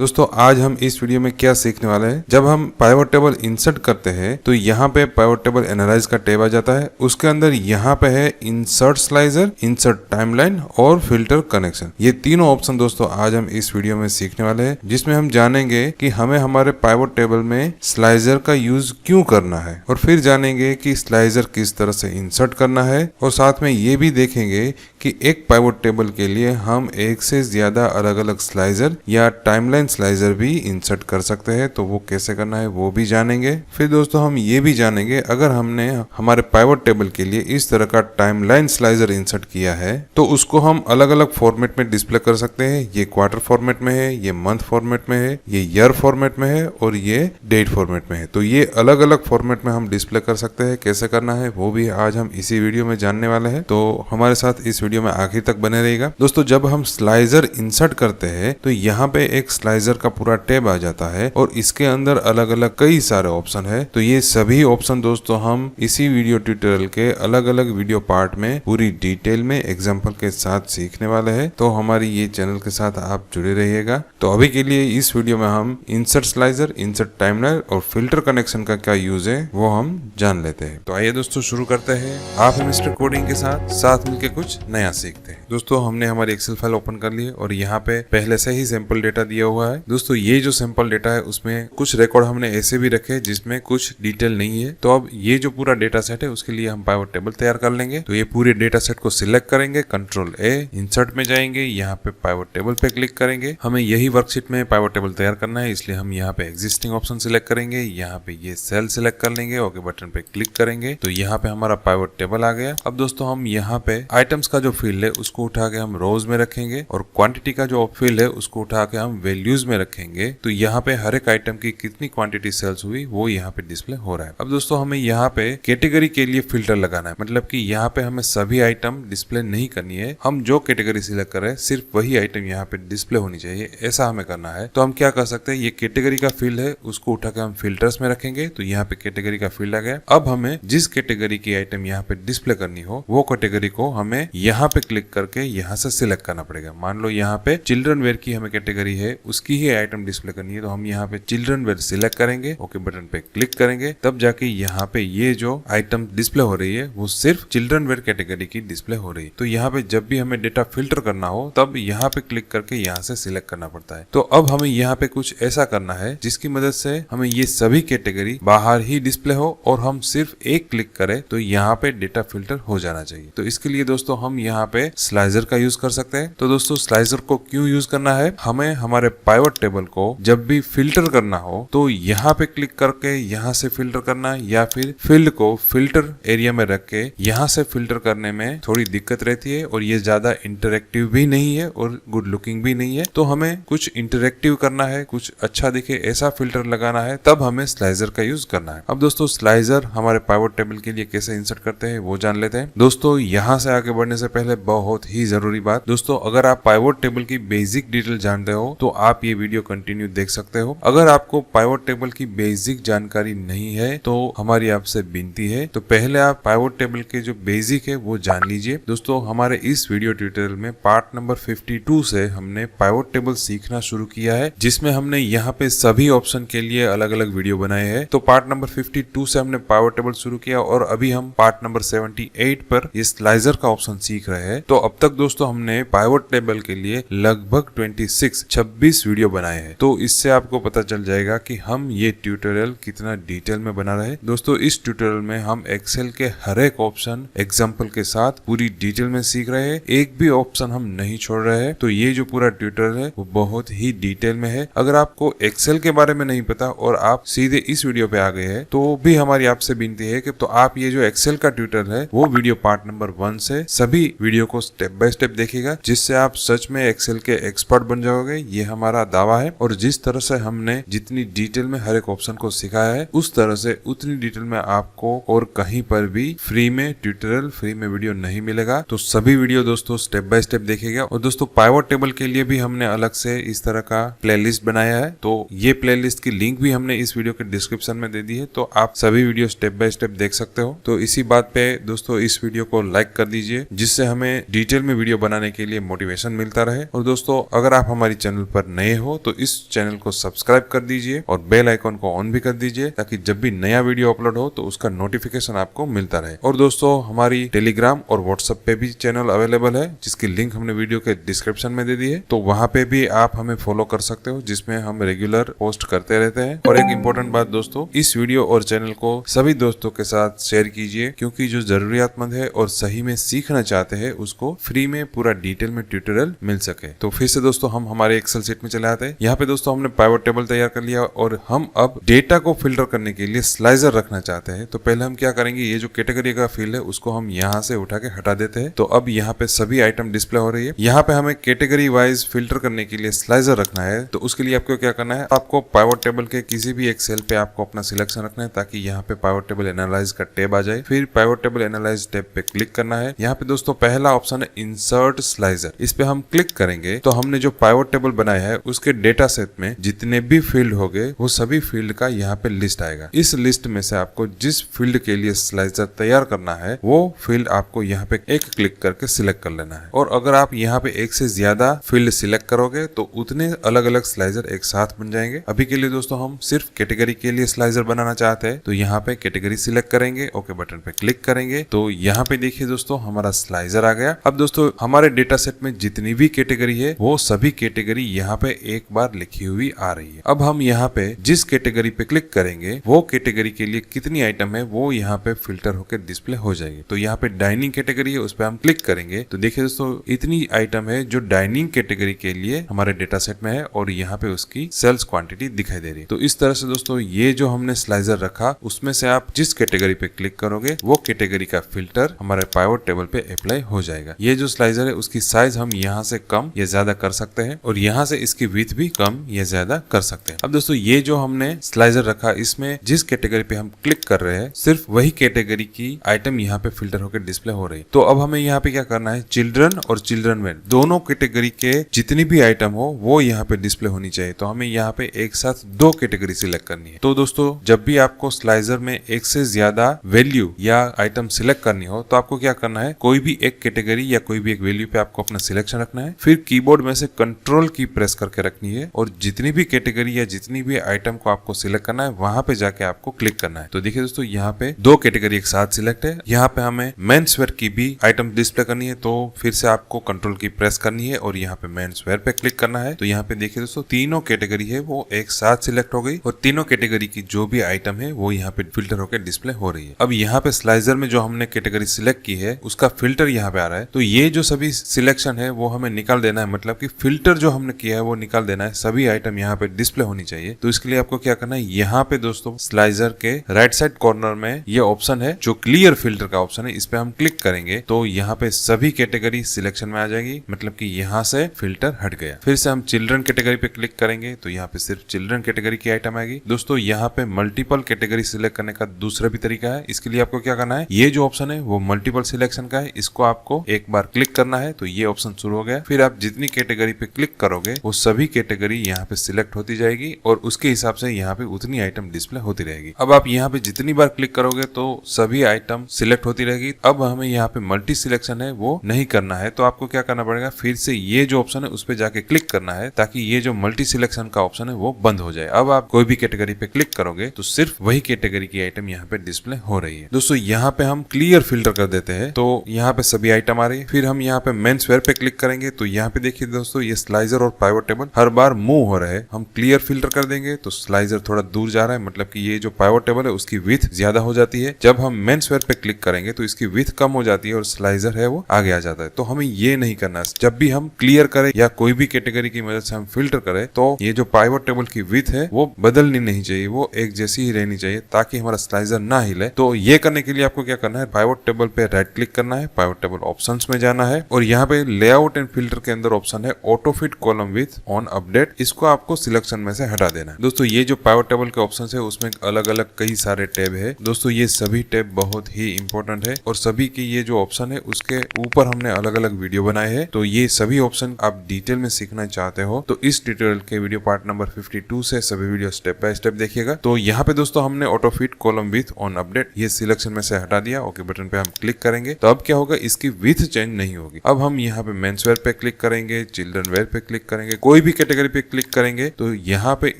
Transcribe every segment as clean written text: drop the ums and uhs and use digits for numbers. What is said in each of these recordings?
दोस्तों आज हम इस वीडियो में क्या सीखने वाले हैं। जब हम पाइवट टेबल इंसर्ट करते हैं तो यहाँ पे पाइवट टेबल एनालाइज का टैब आ जाता है। उसके अंदर यहाँ पे है इंसर्ट स्लाइजर, इंसर्ट टाइमलाइन और फिल्टर कनेक्शन। ये तीनों ऑप्शन दोस्तों आज हम इस वीडियो में सीखने वाले हैं, जिसमें हम जानेंगे कि हमें हमारे पाइवट टेबल में स्लाइजर का यूज क्यों करना है, और फिर जानेंगे कि स्लाइजर किस तरह से इंसर्ट करना है, और साथ में ये भी देखेंगे कि एक पाइवट टेबल के लिए हम एक से ज्यादा अलग अलग स्लाइजर या टाइमलाइन स्लाइजर भी इंसर्ट कर सकते हैं। तो वो कैसे करना है वो भी जानेंगे। फिर दोस्तों हम ये भी जानेंगे अगर हमने हमारे पाइवट टेबल के लिए इस तरह का टाइमलाइन स्लाइजर इंसर्ट किया है तो उसको हम अलग अलग फॉर्मेट में डिस्प्ले कर सकते हैं। ये क्वार्टर फॉर्मेट में है, ये मंथ फॉर्मेट में है, ये ईयर फॉर्मेट में है और ये डेट फॉर्मेट में है। तो ये अलग अलग फॉर्मेट में हम डिस्प्ले कर सकते हैं। कैसे करना है वो भी आज हम इसी वीडियो में जानने वाले हैं, तो हमारे साथ इस वीडियो में आखिर तक बने रहिएगा। दोस्तों जब हम स्लाइजर इंसर्ट करते हैं तो यहाँ पे एक स्लाइजर का पूरा टैब आ जाता है और इसके अंदर अलग अलग कई सारे ऑप्शन है। तो ये सभी ऑप्शन दोस्तों हम इसी वीडियो ट्यूटोरियल के अलग अलग वीडियो पार्ट में पूरी डिटेल में एग्जांपल के साथ सीखने वाले हैं। तो हमारी ये चैनल के साथ आप जुड़े रहिएगा। तो अभी के लिए इस वीडियो में हम इंसर्ट स्लाइजर, इंसर्ट टाइमलाइन और फिल्टर कनेक्शन का क्या यूज है वो हम जान लेते हैं। तो आइए दोस्तों शुरू करते हैं आप मिस्टर कोडिंग के साथ मिलकर कुछ नया सीखते हैं। दोस्तों हमने हमारी एक्सेल फाइल ओपन कर ली है और यहाँ पे पहले से ही सैंपल डेटा दिया हुआ है। दोस्तों ये जो सैंपल डेटा है उसमें कुछ रिकॉर्ड हमने ऐसे भी रखे जिसमें कुछ डिटेल नहीं है। तो अब ये जो पूरा डेटा सेट है उसके लिए हम पाइवट टेबल तैयार कर लेंगे। तो ये पूरे डेटा सेट को सिलेक्ट करेंगे, कंट्रोल ए, इंसर्ट में जाएंगे, यहाँ पे पाइवट टेबल पे क्लिक करेंगे। हमें यही वर्कशीट में पाइवट टेबल तैयार करना है, इसलिए हम यहाँ पे एग्जिस्टिंग ऑप्शन सिलेक्ट करेंगे। यहाँ पे ये सेल सिलेक्ट कर लेंगे, ओके बटन पे क्लिक करेंगे तो यहाँ पे हमारा पाइवट टेबल आ गया। अब दोस्तों हम यहाँ पे आइटम्स का जो फील्ड है उसको उठा के हम रोज में रखेंगे और क्वांटिटी का जो फील्ड है उसको उठा के हम वैल्यूज में रखेंगे। तो यहाँ पे हर एक आइटम की कितनी क्वांटिटी सेल्स हुई वो यहाँ पे डिस्प्ले हो रहा है। अब दोस्तों हमें यहाँ पे कैटेगरी के लिए फिल्टर लगाना है, मतलब कि यहाँ पे हमें सभी आइटम डिस्प्ले नहीं करनी है। हम जो कैटेगरी सिलेक्ट कर रहे हैं सिर्फ वही आइटम यहाँ पे डिस्प्ले होनी चाहिए, ऐसा हमें करना है। तो हम क्या कर सकते हैं, ये कैटेगरी का फील्ड है उसको उठा के हम फिल्टर्स में रखेंगे। तो यहाँ पे कैटेगरी का फील्ड आ गया। अब हमें जिस कैटेगरी की आइटम यहाँ पे डिस्प्ले करनी हो वो कैटेगरी को हमें यहाँ पे क्लिक करके यहाँ से सिलेक्ट करना पड़ेगा। मान लो यहाँ पे चिल्ड्रन वेयर की हमें कैटेगरी है, उसकी ही आइटम डिस्प्ले करनी है। तो हम यहाँ पे चिल्ड्रन वेयर सिलेक्ट करेंगे, ओके बटन पे क्लिक करेंगे, तब जाके यहाँ पे ये जो आइटम डिस्प्ले हो रही है वो सिर्फ चिल्ड्रन वेयर कैटेगरी की डिस्प्ले हो रही है। तो यहाँ पे जब भी हमें डेटा फिल्टर करना हो तब यहाँ पे क्लिक करके यहाँ से सिलेक्ट करना पड़ता है। तो अब हमें यहाँ पे कुछ ऐसा करना है जिसकी मदद से हमें ये सभी कैटेगरी बाहर ही डिस्प्ले हो और हम सिर्फ एक क्लिक करें तो यहाँ पे डेटा फिल्टर हो जाना चाहिए। तो इसके लिए दोस्तों हम यहाँ पे स्लाइजर का यूज कर सकते हैं। तो दोस्तों स्लाइजर को क्यों यूज करना है, हमें हमारे पाइवट टेबल को जब भी फिल्टर करना हो तो यहाँ पे क्लिक करके यहाँ से फिल्टर करना, या फिर फील्ड को फिल्टर एरिया में रख के यहाँ से फिल्टर करने में थोड़ी दिक्कत रहती है और ये ज्यादा इंटरेक्टिव भी नहीं है और गुड लुकिंग भी नहीं है। तो हमें कुछ इंटरेक्टिव करना है, कुछ अच्छा दिखे ऐसा फिल्टर लगाना है, तब हमें स्लाइजर का यूज करना है। अब दोस्तों स्लाइजर हमारे पाइवट टेबल के लिए कैसे इंसर्ट करते हैं वो जान लेते हैं। दोस्तों यहाँ से आगे बढ़ने से पहले बहुत ही जरूरी बात, दोस्तों अगर आप पाइवट टेबल की बेसिक डिटेल जानते हो तो आप ये वीडियो कंटिन्यू देख सकते हो। अगर आपको पाइवट टेबल की बेसिक जानकारी नहीं है तो हमारी आपसे विनती है, तो पहले आप पाइवट टेबल के जो बेसिक है वो जान लीजिए। दोस्तों हमारे इस वीडियो ट्यूटोरियल में पार्ट नंबर 52 से हमने पाइवट टेबल सीखना शुरू किया है, जिसमें हमने यहाँ पे सभी ऑप्शन के लिए अलग अलग वीडियो बनाए हैं। तो पार्ट नंबर 52 से हमने पाइवट टेबल शुरू किया और अभी हम पार्ट नंबर 78 पर ये स्लाइजर का ऑप्शन सीख रहे हैं। तो अब तक दोस्तों हमने पाइवट टेबल के लिए लगभग 26 वीडियो बनाए हैं। तो इससे आपको पता चल जाएगा कि हम ये ट्यूटोरियल कितना डिटेल में बना रहे हैं। दोस्तों इस ट्यूटोरियल में हम एक्सेल के हर एक ऑप्शन एग्जांपल के साथ पूरी डिटेल में सीख रहे हैं, एक भी ऑप्शन हम नहीं छोड़ रहे हैं। तो ये जो पूरा ट्यूटोरियल है वो बहुत ही डिटेल में है। अगर आपको एक्सेल के बारे में नहीं पता और आप सीधे इस वीडियो पे आ गए हैं तो भी हमारी आपसे विनती है कि तो आप ये जो एक्सेल का ट्यूटोरियल है वो वीडियो पार्ट नंबर 1 से सभी वीडियो को स्टेप बाय स्टेप देखिएगा, जिससे आप सच में एक्सेल के एक्सपर्ट बन जाओगे। ये हमारा दावा है। और जिस तरह से हमने जितनी डिटेल में हर एक ऑप्शन को सिखाया है उस तरह से उतनी डिटेल में आपको और कहीं पर भी फ्री में ट्यूटोरियल, फ्री में वीडियो नहीं मिलेगा। तो सभी वीडियो दोस्तों स्टेप बाय स्टेप देखिएगा। और दोस्तों पाइवट टेबल के लिए भी हमने अलग से इस तरह का प्लेलिस्ट बनाया है, तो ये प्लेलिस्ट की लिंक भी हमने इस वीडियो के डिस्क्रिप्शन में दे दी है। तो आप सभी वीडियो स्टेप बाय स्टेप देख सकते हो। तो इसी बात पे दोस्तों इस वीडियो को लाइक कर दीजिए, जिससे जिससे हमें डिटेल में वीडियो बनाने के लिए मोटिवेशन मिलता रहे। और दोस्तों अगर आप हमारी चैनल पर नए हो तो इस चैनल को सब्सक्राइब कर दीजिए और बेल आइकॉन को ऑन भी कर दीजिए ताकि जब भी नया वीडियो अपलोड हो तो उसका नोटिफिकेशन आपको मिलता रहे। और दोस्तों हमारी टेलीग्राम और व्हाट्सएप पे भी चैनल अवेलेबल है, जिसकी लिंक हमने वीडियो के डिस्क्रिप्शन में दे दी है, तो वहां पे भी आप हमें फॉलो कर सकते हो, जिसमें हम रेगुलर पोस्ट करते रहते हैं। और एक इम्पोर्टेंट बात दोस्तों, इस वीडियो और चैनल को सभी दोस्तों के साथ शेयर कीजिए, क्योंकि जो जरूरियातमंद है और सही में सीखना चाहते हैं उसको फ्री में पूरा डिटेल में ट्यूटोरियल मिल सके। तो फिर से दोस्तों हम हमारे एक्सेल शीट में चले आते हैं। यहाँ पे दोस्तों हमने पाइवट टेबल तैयार कर लिया और हम अब डेटा को फिल्टर करने के लिए स्लाइजर रखना चाहते हैं। तो पहले हम क्या करेंगे, ये जो कैटेगरी का फील्ड है उसको हम यहाँ से उठा के हटा देते हैं। तो अब यहाँ पे सभी आइटम डिस्प्ले हो रही है। यहाँ पे हमें कैटेगरी वाइज फिल्टर करने के लिए स्लाइजर रखना है। तो उसके लिए आपको क्या करना है, आपको पाइवट टेबल के किसी भी एक सेल पे आपको अपना सिलेक्शन रखना है ताकि यहाँ पे पाइवट टेबल एनालाइज का टैब आ जाए। फिर पाइवट टेबल एनालाइज टैब पे क्लिक करना है। यहाँ पे दोस्तों पहला ऑप्शन है इंसर्ट स्लाइजर, इस पे हम क्लिक करेंगे तो हमने जो पाइवट टेबल बनाया है उसके डेटा सेट में जितने भी फील्ड हो गए वो सभी फील्ड का यहाँ पे लिस्ट आएगा। इस लिस्ट में से आपको जिस फील्ड के लिए स्लाइजर तैयार करना है वो फील्ड आपको यहाँ पे एक क्लिक करके सिलेक्ट कर लेना है। और अगर आप यहाँ पे एक से ज्यादा फील्ड सिलेक्ट करोगे तो उतने अलग अलग स्लाइजर एक साथ बन जाएंगे। अभी के लिए दोस्तों हम सिर्फ कैटेगरी के लिए स्लाइजर बनाना चाहते हैं, तो यहाँ पे कैटेगरी सिलेक्ट करेंगे, ओके बटन पे क्लिक करेंगे, तो यहाँ पे देखिए दोस्तों हमारा स्लाइजर आ गया। अब दोस्तों हमारे डेटा सेट में जितनी भी कैटेगरी है वो सभी कैटेगरी यहाँ पे एक बार लिखी हुई आ रही है। अब हम यहाँ पे जिस कैटेगरी पे क्लिक करेंगे वो कैटेगरी के लिए कितनी आइटम है वो यहाँ पे फिल्टर होकर डिस्प्ले हो जाएगी। तो यहाँ पे डाइनिंग कैटेगरी है, उस पर हम क्लिक करेंगे तो देखिए दोस्तों इतनी आइटम है जो डाइनिंग कैटेगरी के लिए हमारे डेटा सेट में है और यहाँ पे उसकी सेल्स क्वांटिटी दिखाई दे रही है। तो इस तरह से दोस्तों ये जो हमने स्लाइजर रखा उसमें से आप जिस कैटेगरी पे क्लिक करोगे वो कैटेगरी का फिल्टर हमारे पाइवट टेबल पे अप्लाई हो जाएगा। ये जो स्लाइजर है उसकी साइज हम यहाँ से कम या ज्यादा कर सकते हैं और यहाँ से इसकी विड्थ भी कम या ज्यादा कर सकते हैं। अब दोस्तों ये जो हमने स्लाइजर रखा इसमें जिस कैटेगरी पे हम क्लिक कर रहे हैं सिर्फ वही कैटेगरी की आइटम यहाँ पे फिल्टर होकर डिस्प्ले हो रही है। तो अब हमें यहाँ पे क्या करना है, चिल्ड्रन और चिल्ड्रन में दोनों कैटेगरी के जितनी भी आइटम हो वो यहाँ पे डिस्प्ले होनी चाहिए। तो हमें यहाँ पे एक साथ दो कैटेगरी सिलेक्ट करनी है। तो दोस्तों जब भी आपको स्लाइजर में एक से ज्यादा वैल्यू या आइटम सिलेक्ट करनी हो तो आपको क्या करना है, कोई भी एक कैटेगरी या कोई भी एक वैल्यू पे आपको अपना सिलेक्शन रखना है, फिर कीबोर्ड में से कंट्रोल की प्रेस करके रखनी है और जितनी भी कैटेगरी या जितनी भी आइटम को आपको सिलेक्ट करना है वहां पे जाके आपको क्लिक करना है। तो देखिए दोस्तों यहाँ पे दो कैटेगरी एक साथ सिलेक्ट है। यहाँ पे हमें मेंस वेयर की भी आइटम डिस्प्ले करनी है, तो फिर से आपको कंट्रोल की प्रेस करनी है और यहाँ पे मेंस वेयर पे क्लिक करना है। तो यहाँ पे देखिए दोस्तों तीनों कैटेगरी है वो एक साथ सिलेक्ट हो गई और तीनों कैटेगरी की जो भी आइटम है वो यहाँ पे फिल्टर होकर डिस्प्ले हो रही है। अब यहाँ पे स्लाइजर में जो हमने कैटेगरी सिलेक्ट की है उसका फिल्टर यहाँ पे आ रहा है। तो ये जो सभी सिलेक्शन है वो हमें निकाल देना है, मतलब कि फिल्टर जो हमने किया है वो निकाल देना है, सभी आइटम यहाँ पे डिस्प्ले होनी चाहिए। तो इसके लिए आपको क्या करना है, यहाँ पे दोस्तों स्लाइजर के राइट साइड कॉर्नर में ये ऑप्शन है जो क्लियर फिल्टर का ऑप्शन है, इस पे हम क्लिक करेंगे तो यहाँ पे सभी कैटेगरी सिलेक्शन में आ जाएगी, मतलब कि यहाँ से फिल्टर हट गया। फिर से हम चिल्ड्रन कैटेगरी पे क्लिक करेंगे तो यहाँ पे सिर्फ चिल्ड्रन कैटेगरी की आइटम आएगी। दोस्तों यहाँ पे मल्टीपल कैटेगरी सिलेक्ट करने का दूसरा भी तरीका है। इसके लिए आपको क्या करना है, ये जो ऑप्शन है वो मल्टीपल सिलेक्शन का है, इसको आपको एक बार क्लिक करना है तो ये ऑप्शन शुरू हो गया। फिर आप जितनी कैटेगरी पे क्लिक करोगे वो सभी कैटेगरी यहाँ पे सिलेक्ट होती जाएगी और उसके हिसाब से यहाँ पे उतनी आइटम डिस्प्ले होती रहेगी। अब आप यहाँ पे जितनी बार क्लिक करोगे तो सभी आइटम सिलेक्ट होती रहेगी। अब हमें यहाँ पे मल्टी सिलेक्शन है वो नहीं करना है, तो आपको क्या करना पड़ेगा, फिर से ये जो ऑप्शन है उस पे जाके क्लिक करना है ताकि ये जो मल्टी सिलेक्शन का ऑप्शन है वो बंद हो जाए। अब आप कोई भी कैटेगरी पे क्लिक करोगे तो सिर्फ वही कैटेगरी की आइटम यहाँ पे डिस्प्ले हो रही है। दोस्तों यहाँ पे हम क्लियर फिल्टर कर देते हैं तो यहाँ पे सभी आइटम आ रही है। फिर हम यहाँ पे मेंस वेयर पे क्लिक करेंगे तो यहाँ पे देखिए दोस्तों ये स्लाइजर और पाइवट टेबल हर बार मूव हो रहे हैं। हम क्लियर फिल्टर कर देंगे तो स्लाइजर थोड़ा दूर जा रहा है, मतलब कि ये जो पाइवट टेबल है उसकी विड्थ ज्यादा हो जाती है। जब हम मेंस वेयर पे क्लिक करेंगे तो इसकी विड्थ कम हो जाती है और स्लाइजर है वो आगे आ जाता है। तो हमें ये नहीं करना। जब भी हम क्लियर करें या कोई भी कैटेगरी की मदद से हम फिल्टर करें तो ये जो पाइवट टेबल की विड्थ है वो बदलनी नहीं चाहिए, वो एक जैसी ही रहनी चाहिए ताकि हमारा स्लाइजर ना हिले। तो ये करने के लिए आपको क्या करना है, पाइवट टेबल पे राइट क्लिक करना है, पाइवट टेबल ऑप्शंस में जाना है और यहाँ पे लेआउट एंड फिल्टर के अंदर ऑप्शन है auto fit column with on update, इसको आपको सिलेक्शन में से हटा देना है। दोस्तों ये जो पाइवट टेबल के ऑप्शन है उसमें अलग अलग कई सारे टैब है। दोस्तों ये सभी टैब बहुत ही इंपॉर्टेंट है और सभी की ये जो ऑप्शन है उसके ऊपर हमने अलग अलग वीडियो बनाए हैं। तो ये सभी ऑप्शन आप डिटेल में सीखना चाहते हो तो इस ट्यूटोरियल के वीडियो पार्ट नंबर 52 से सभी वीडियो स्टेप बाय स्टेप देखिएगा। तो यहाँ पे दोस्तों हमने auto fit column with on update ये सिलेक्शन में से हटा दिया, ओके बटन पे हम क्लिक करेंगे तो अब क्या होगा, इसकी विड्थ चेंज नहीं होगी। अब हम यहाँ पे मेंस वेयर पे क्लिक करेंगे, चिल्ड्रन वेयर पे क्लिक करेंगे, कोई भी कैटेगरी पे क्लिक करेंगे तो यहाँ पे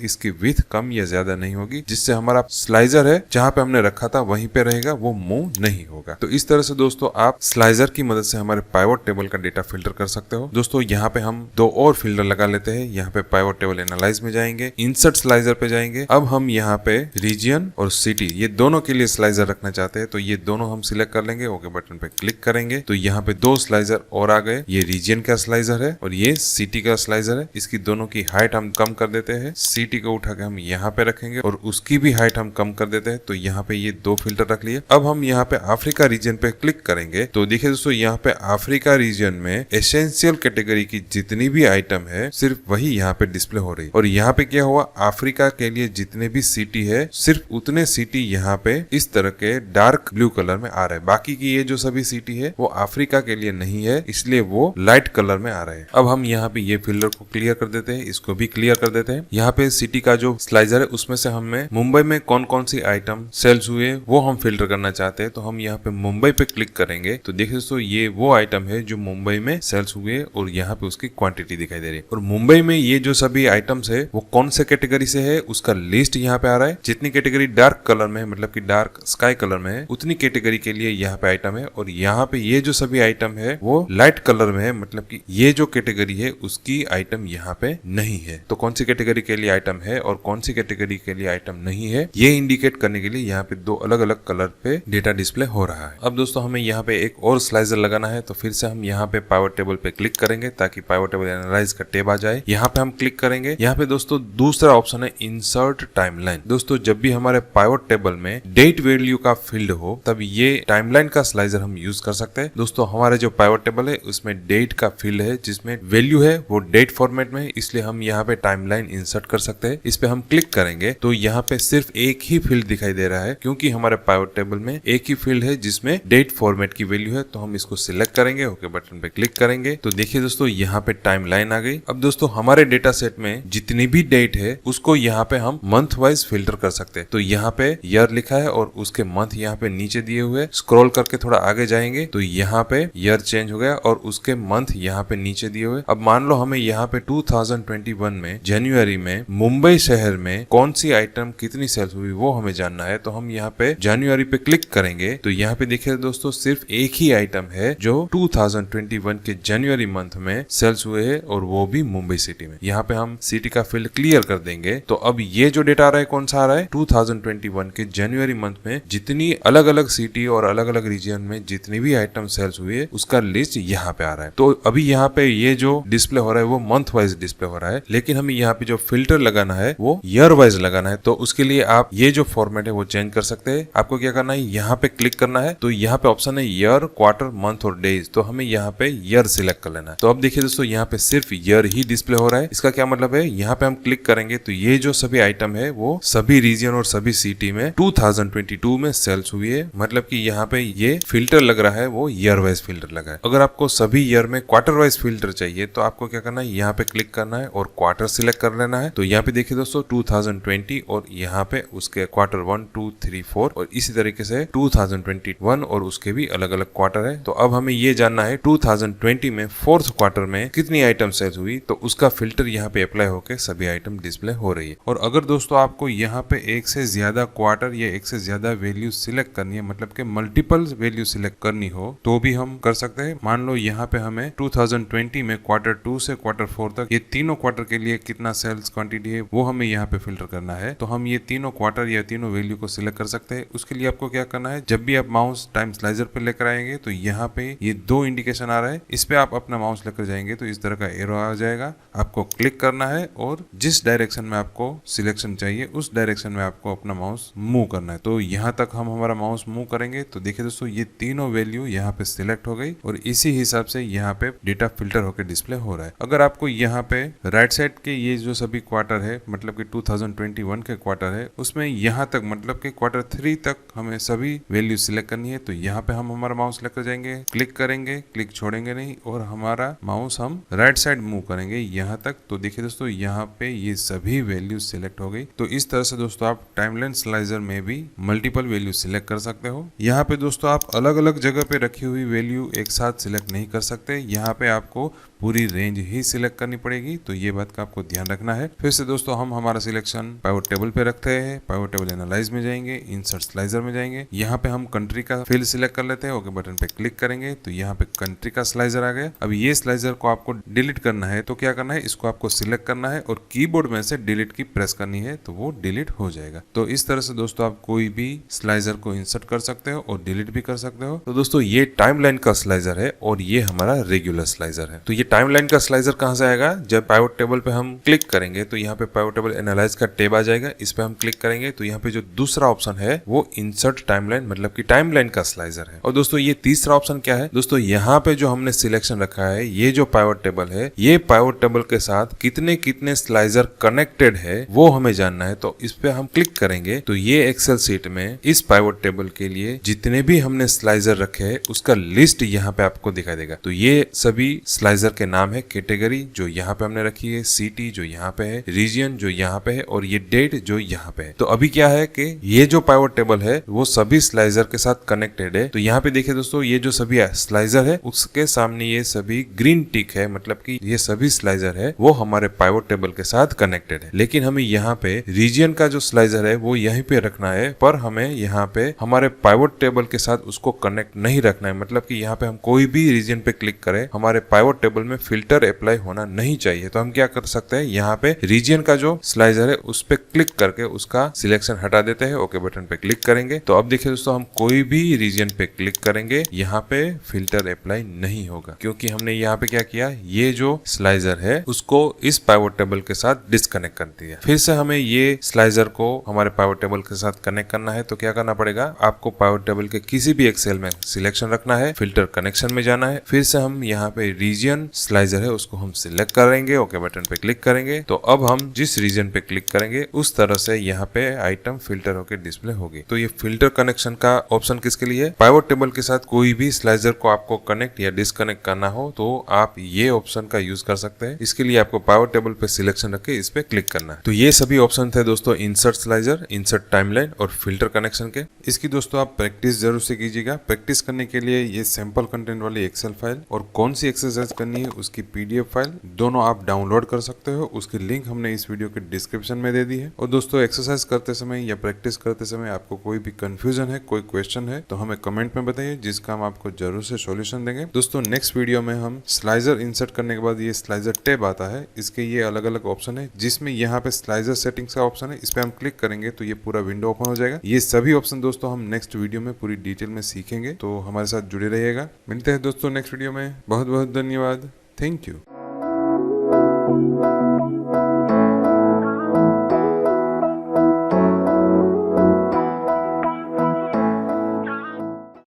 इसकी विड्थ कम या ज्यादा नहीं होगी, जिससे हमारा स्लाइजर है जहाँ पे हमने रखा था वहीं पे रहेगा, वो मूव नहीं होगा। तो इस तरह से दोस्तों आप स्लाइजर की मदद से हमारे पाइवट टेबल का डेटा फिल्टर कर सकते हो। दोस्तों यहाँ पे हम दो और फिल्टर लगा लेते हैं। यहाँ पे पाइवट टेबल एनालाइज में जाएंगे, इंसर्ट स्लाइजर पे जाएंगे। अब हम यहाँ पे रीजन और सिटी ये दोनों के लिए स्लाइजर रखना चाहते हैं, तो ये दोनों हम सिलेक्ट कर लेंगे। ओके बटन पे क्लिक करेंगे तो यहाँ पे दो स्लाइजर और आ गए। ये रीजन का स्लाइजर है और ये सिटी का स्लाइजर है। इसकी दोनों की हाइट हम कम कर देते हैं। सिटी को उठा के हम यहाँ पे रखेंगे और उसकी भी हाइट हम कम कर देते हैं। तो यहाँ पे ये दो फिल्टर रख लिए। अब हम यहाँ पे अफ्रीका रीजन पे क्लिक करेंगे तो देखिए दोस्तों यहाँ पे अफ्रीका रीजन में एसेंशियल कैटेगरी की जितनी भी आइटम है सिर्फ वही यहाँ पे डिस्प्ले हो रही। और यहाँ पे क्या हुआ, अफ्रीका के लिए जितने भी सिटी है सिर्फ उतने सिटी यहाँ पे इस तरह के डार्क ब्लू कलर में आ रहे हैं। बाकी की ये जो सभी सिटी है वो अफ्रीका के लिए नहीं है, इसलिए वो लाइट कलर में आ रहे हैं। अब हम यहाँ पे ये फिल्टर को क्लियर कर देते हैं, इसको भी क्लियर कर देते हैं। यहाँ पे सिटी का जो स्लाइजर है उसमें से हमें मुंबई में कौन कौन सी आइटम सेल्स हुए वो हम फिल्टर करना चाहते हैं। तो हम यहाँ पे मुंबई पे क्लिक करेंगे तो देखिए दोस्तों ये वो आइटम है जो मुंबई में सेल्स हुए और यहाँ पे उसकी क्वांटिटी दिखाई दे रही है। और मुंबई में ये जो सभी आइटम्स है वो कौन से कैटेगरी से है उसका लिस्ट यहाँ पे आ रहा है। जितनी कैटेगरी डार्क कलर में है, मतलब कि डार्क स्काई कलर में है, उतनी कैटेगरी के लिए यहाँ पे आइटम है। और यहाँ पे ये जो सभी आइटम है वो लाइट कलर में है, मतलब कि ये जो कैटेगरी है उसकी आइटम यहाँ पे नहीं है। तो कौन सी कैटेगरी के लिए आइटम है और कौन सी कैटेगरी के लिए आइटम नहीं है ये इंडिकेट करने के लिए यहाँ पे दो अलग अलग कलर पे डेटा डिस्प्ले हो रहा है। अब दोस्तों हमें यहाँ पे एक और स्लाइजर लगाना है, तो फिर से हम यहाँ पे पाइवट टेबल पे क्लिक करेंगे ताकि पाइवट टेबल एनालाइज का टेब आ जाए। यहाँ पे हम क्लिक करेंगे। यहाँ पे दोस्तों दूसरा ऑप्शन है इंसर्ट टाइमलाइन। दोस्तों जब भी हमारे पाइवट टेबल में डेट वैल्यू का फील्ड हो तब ये टाइमलाइन का स्लाइजर हम यूज कर सकते हैं। दोस्तों हमारे जो पाइवट टेबल है उसमें डेट का फील्ड है जिसमें वैल्यू है वो डेट फॉर्मेट में है, इसलिए हम यहाँ पे टाइमलाइन इंसर्ट कर सकते हैं। इस पे हम क्लिक करेंगे तो यहाँ पे सिर्फ एक ही फील्ड दिखाई दे रहा है, क्योंकि हमारे पाइवट टेबल में एक ही फील्ड है जिसमें डेट फॉर्मेट की वैल्यू है। तो हम इसको सिलेक्ट करेंगे, ओके बटन पे क्लिक करेंगे तो देखिए दोस्तों यहाँ पे टाइमलाइन आ गई। अब दोस्तों हमारे डेटा सेट में जितनी भी डेट है उसको यहाँ पे हम मंथ वाइज फिल्टर कर सकते हैं। तो यहाँ पे ईयर लिखा है और उसके मंथ यहाँ पे नीचे दिए हुए, स्क्रॉल करके थोड़ा आगे जाएंगे तो यहाँ पे ईयर चेंज हो गया और उसके मंथ यहाँ पे नीचे दिए हुए। अब मान लो हमें यहाँ पे 2021 में जनवरी में मुंबई शहर में कौन सी आइटम कितनी सेल्स हुई वो हमें जानना है। तो हम यहाँ पे जनवरी पे क्लिक करेंगे तो यहाँ पे देखिए दोस्तों सिर्फ एक ही आइटम है जो 2021 के जनवरी मंथ में सेल्स हुए हैं और वो भी मुंबई सिटी में। यहाँ पे हम सिटी का फील्ड क्लियर कर देंगे तो अब ये जो डेटा आ रहा है कौन सा आ रहा है, 2021 के जनवरी मंथ में जितनी अलग अलग सिटी और अलग अलग रीजन में जितनी भी आइटम सेल्स हुई है उसका लिस्ट यहाँ पे आ रहा है। तो अभी यहाँ पे ये जो डिस्प्ले हो रहा है वो मंथ वाइज डिस्प्ले हो रहा है, लेकिन हमें यहाँ पे जो फिल्टर लगाना है वो ईयर वाइज लगाना है। तो उसके लिए आप ये जो फॉर्मेट है वो चेंज कर सकते हैं। आपको क्या करना है, यहाँ पे क्लिक करना है तो यहाँ पे ऑप्शन है ईयर, क्वार्टर, मंथ और डेज। तो हमें यहाँ पे ईयर सिलेक्ट कर लेना है। तो अब देखिए दोस्तों यहाँ पे सिर्फ ईयर ही डिस्प्ले हो रहा है। इसका क्या मतलब है, यहाँ पे हम क्लिक करेंगे तो ये जो सभी आइटम है वो सभी रीजन और सभी सिटी में 2022 में सेल्स हुई है, मतलब कि यहाँ पे ये फिल्टर लग रहा है वो ईयर वाइज फिल्टर लगा है। अगर आपको सभी ईयर में क्वार्टर वाइज फिल्टर चाहिए तो आपको क्या करना है, यहाँ पे क्लिक करना है और क्वार्टर सिलेक्ट कर लेना है। तो यहाँ पे देखिए दोस्तों 2020 और यहाँ पे उसके क्वार्टर 1, 2, 3, 4 और इसी तरीके से 2021 और उसके भी अलग अलग क्वार्टर है। तो अब हमें ये जानना है 2020 में फोर्थ क्वार्टर में कितनी आइटम सेल्स हुई, तो उसका फिल्टर यहाँ पे अप्लाई होकर सभी आइटम डिस्प्ले हो रही है। और अगर दोस्तों आपको यहाँ पे एक से ज्यादा क्वार्टर या एक से ज्यादा वैल्यू सिलेक्ट करनी है, मतलब कि मल्टीपल वैल्यू सिलेक्ट करनी हो तो भी हम कर सकते हैं। मान लो यहाँ पे हमें 2020 में क्वार्टर 2 से क्वार्टर 4 तक ये तीनों क्वार्टर के लिए कितना सेल्स क्वांटिटी है वो हमें यहाँ पे फिल्टर करना है। तो हम ये तीनों क्वार्टर या तीनों वैल्यू को सिलेक्ट कर सकते हैं। उसके लिए आपको क्या करना है, जब भी आप माउस टाइम स्लाइजर पे लेकर आएंगे तो यहाँ पे ये दो इंडिकेशन आ रहा है, इस पे आप अपना माउस लेकर जाएंगे तो इस तरह का एरो आ जाएगा। आपको क्लिक करना है और जिस डायरेक्शन में आपको सिलेक्शन चाहिए उस डायरेक्शन में आपको अपना माउस मूव करना है। तो यहाँ तक हम हमारा माउस मूव करेंगे तो देखिए दोस्तों ये तीनों वैल्यू यहाँ पे सिलेक्ट हो गई और इसी हिसाब से यहाँ पे डेटा फिल्टर होकर डिस्प्ले हो रहा है। अगर आपको यहाँ पे राइट साइड के ये जो सभी क्वार्टर है, मतलब कि 2021 के क्वार्टर है, उसमें यहाँ तक मतलब कि क्वार्टर 3 तक हमें सभी वैल्यू सिलेक्ट करनी है। तो यहाँ पे हम हमारा माउस लेकर जाएंगे, क्लिक करेंगे, क्लिक छोड़ेंगे नहीं और हमारा माउस हम राइट साइड मूव करेंगे यहाँ तक। तो देखिए दोस्तों यहाँ पे ये सभी वैल्यू सिलेक्ट हो गई। तो इस तरह से दोस्तों आप टाइमलाइन स्लाइजर में भी मल्टीपल वैल्यू सिलेक्ट कर सकते हो। यहाँ पे दोस्तों आप अलग अलग जगह पे रखिए रखी हुई वैल्यू एक साथ सिलेक्ट नहीं कर सकते, यहाँ पे आपको पूरी रेंज ही सिलेक्ट करनी पड़ेगी। तो ये बात का आपको ध्यान रखना है। फिर से दोस्तों हम हमारा सिलेक्शन पाइवट टेबल पे रखते हैं, पाइवट टेबल एनालाइज में जाएंगे, इंसर्ट स्लाइजर में जाएंगे, यहाँ पे हम कंट्री का फील्ड सिलेक्ट कर लेते हैं, ओके बटन पे क्लिक करेंगे तो यहाँ पे कंट्री का स्लाइजर आ गया। अब ये स्लाइजर को आपको डिलीट करना है तो क्या करना है, इसको आपको सिलेक्ट करना है और कीबोर्ड में से डिलीट की प्रेस करनी है तो वो डिलीट हो जाएगा। तो इस तरह से दोस्तों आप कोई भी स्लाइजर को इंसर्ट कर सकते हो और डिलीट भी कर सकते हो। तो दोस्तों ये टाइमलाइन का स्लाइजर है और ये हमारा रेगुलर स्लाइजर है। तो ये टाइमलाइन का स्लाइजर कहां से आएगा, जब पाइवट टेबल पे हम क्लिक करेंगे तो यहाँ पे पाइवट टेबल एनालाइज का टेब आ जाएगा, इस पे हम क्लिक करेंगे तो यहाँ पे जो दूसरा ऑप्शन है वो इंसर्ट टाइमलाइन मतलब कि टाइमलाइन का स्लाइजर है। और दोस्तों ये तीसरा ऑप्शन क्या है, दोस्तों यहाँ पे जो हमने सिलेक्शन रखा है, ये जो पाइवट टेबल है, ये पाइवट टेबल के साथ कितने कितने स्लाइजर कनेक्टेड है वो हमें जानना है। तो इस पे हम क्लिक करेंगे तो ये एक्सेल सीट में इस पाइवट टेबल के लिए जितने भी हमने स्लाइजर रखे हैं उसका लिस्ट यहाँ पे आपको दिखाई देगा। तो ये सभी स्लाइजर के नाम है, कैटेगरी जो यहाँ पे हमने रखी है, सिटी जो यहाँ पे है, रीजन जो यहाँ पे है और ये डेट जो यहाँ पे है। तो अभी क्या है कि ये जो पाइवट टेबल है वो सभी स्लाइजर के साथ कनेक्टेड है। तो यहाँ पे देखिए दोस्तों ये जो सभी स्लाइजर है उसके सामने ये सभी ग्रीन टिक है, मतलब कि ये सभी स्लाइजर है वो हमारे पाइवट टेबल के साथ कनेक्टेड है। लेकिन हमें यहाँ पे रीजन का जो स्लाइजर है वो यहीं पे रखना है, पर हमें यहाँ पे हमारे पाइवट टेबल के साथ उसको कनेक्ट नहीं रखना है। मतलब कि यहाँ पे हम कोई भी रीजन पे क्लिक करें हमारे पाइवट टेबल में फिल्टर अप्लाई होना नहीं चाहिए। तो हम क्या कर सकते हैं, यहाँ पे रीजन का जो स्लाइजर है उस पे क्लिक करके उसका सिलेक्शन हटा देते हैं, ओके बटन पे क्लिक करेंगे। तो अब देखिए दोस्तों हम कोई भी रीजन पे क्लिक करेंगे यहाँ पे फिल्टर अप्लाई नहीं होगा, क्योंकि हमने यहाँ पे क्या किया, ये जो स्लाइजर है उसको इस पाइवट टेबल के साथ डिस्कनेक्ट कर दिया। फिर से हमें ये स्लाइजर को हमारे पाइवट टेबल के साथ कनेक्ट करना है तो क्या करना पड़ेगा, आपको पाइवट टेबल के किसी भी एक सेल में सिलेक्शन रखना है, फिल्टर कनेक्शन में जाना है, फिर से हम यहाँ पे रीजन स्लाइजर है उसको हम सिलेक्ट करेंगे, ओके बटन पे क्लिक करेंगे। तो अब हम जिस रीजन पे क्लिक करेंगे उस तरह से यहाँ पे आइटम फिल्टर होकर डिस्प्ले होगी। तो ये फिल्टर कनेक्शन का ऑप्शन किसके लिए है, पाइवट टेबल के साथ कोई भी स्लाइजर को आपको कनेक्ट या डिस्कनेक्ट करना हो तो आप ये ऑप्शन का यूज कर सकते हैं। इसके लिए आपको पाइवट टेबल पे सिलेक्शन रख के इस पे क्लिक करना है। तो ये सभी ऑप्शन थे दोस्तों इंसर्ट स्लाइजर, इंसर्ट टाइमलाइन और फिल्टर कनेक्शन के। इसकी दोस्तों आप प्रैक्टिस जरूर से कीजिएगा। प्रैक्टिस करने के लिए ये सैंपल कंटेंट वाली एक्सेल फाइल और कौन सी एक्सरसाइज करनी है उसकी पीडीएफ फाइल दोनों आप डाउनलोड कर सकते हो। उसकी लिंक हमने इस वीडियो के डिस्क्रिप्शन में दे दी है। और दोस्तों एक्सरसाइज करते समय या प्रैक्टिस करते समय आपको कोई भी कंफ्यूजन है, कोई क्वेश्चन है तो हमें कमेंट में बताइए, जिसका हम आपको जरूर से सॉल्यूशन देंगे। दोस्तों नेक्स्ट वीडियो में हम स्लाइजर इंसर्ट करने के बाद ये स्लाइजर टैब आता है, इसके ये अलग अलग ऑप्शन है, जिसमें यहाँ पे स्लाइजर सेटिंग्स का ऑप्शन है, इस पे हम क्लिक करेंगे तो ये पूरा विंडो ओपन हो जाएगा। ये सभी ऑप्शन दोस्तों हम नेक्स्ट वीडियो में पूरी डिटेल में सीखेंगे, तो हमारे साथ जुड़े रहिएगा। मिलते हैं दोस्तों नेक्स्ट वीडियो में। बहुत बहुत धन्यवाद। Thank you.